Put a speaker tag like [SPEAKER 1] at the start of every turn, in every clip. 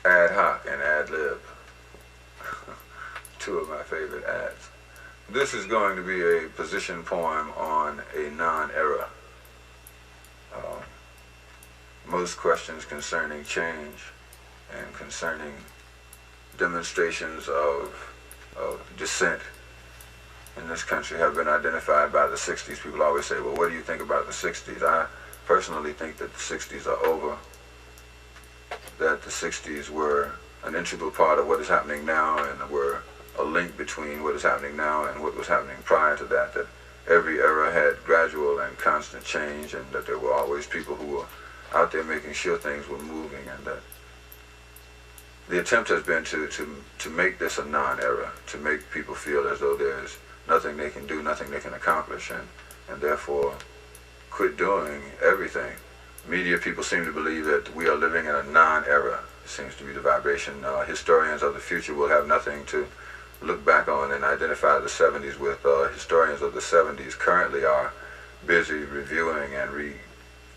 [SPEAKER 1] ad hoc and ad lib. Two of my favorite ads. This is going to be a position poem on a non-era. Most questions concerning change and concerning demonstrations of dissent in this country have been identified by the 60s. People always say, well, what do you think about the 60s? I personally think that the 60s are over, that the 60s were an integral part of what is happening now and were a link between what is happening now and what was happening prior to that, that every era had gradual and constant change, and that there were always people who were out there making sure things were moving, and that the attempt has been to make this a non-era, to make people feel as though there's nothing they can do, nothing they can accomplish, and therefore quit doing everything. Media people seem to believe that we are living in a non-era. It seems to be the vibration. Historians of the future will have nothing to look back on and identify the 70s with. Historians of the 70s currently are busy reviewing and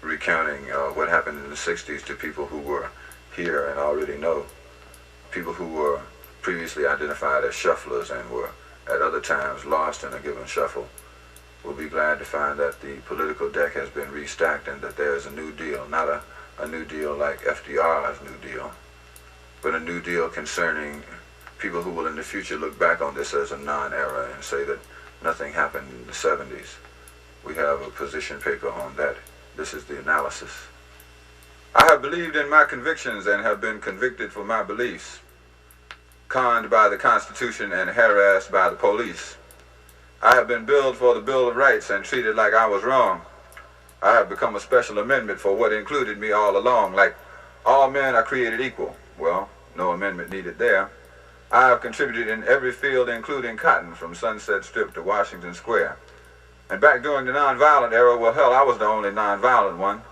[SPEAKER 1] recounting what happened in the 60s to people who were here and already know. People who were previously identified as shufflers and were at other times lost in a given shuffle will be glad to find that the political deck has been restacked and that there is a new deal, not a new deal like FDR's New Deal, but a new deal concerning people who will in the future look back on this as a non-era and say that nothing happened in the 70s. We have a position paper on that. This is the analysis. I have believed in my convictions and have been convicted for my beliefs, conned by the Constitution and harassed by the police. I have been billed for the Bill of Rights and treated like I was wrong. I have become a special amendment for what included me all along, like all men are created equal. Well, no amendment needed there. I have contributed in every field, including cotton, from Sunset Strip to Washington Square. And back during the nonviolent era, well, hell, I was the only nonviolent one.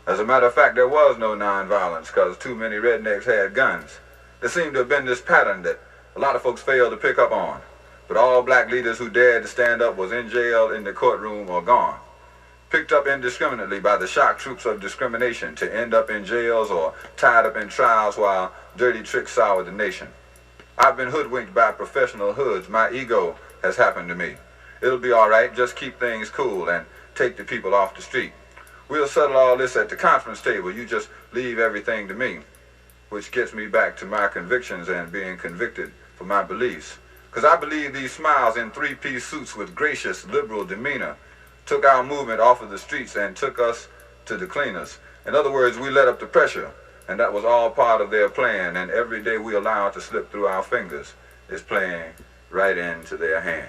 [SPEAKER 1] As a matter of fact, there was no nonviolence because too many rednecks had guns. There seemed to have been this pattern that a lot of folks failed to pick up on. But all black leaders who dared to stand up was in jail, in the courtroom, or gone. Picked up indiscriminately by the shock troops of discrimination to end up in jails or tied up in trials while dirty tricks soured the nation. I've been hoodwinked by professional hoods. My ego has happened to me. It'll be all right. Just keep things cool and take the people off the street. We'll settle all this at the conference table. You just leave everything to me. Which gets me back to my convictions and being convicted for my beliefs. Because I believe these smiles in three-piece suits with gracious, liberal demeanor took our movement off of the streets and took us to the cleaners. In other words, we let up the pressure, and that was all part of their plan, and every day we allow it to slip through our fingers is playing right into their hand.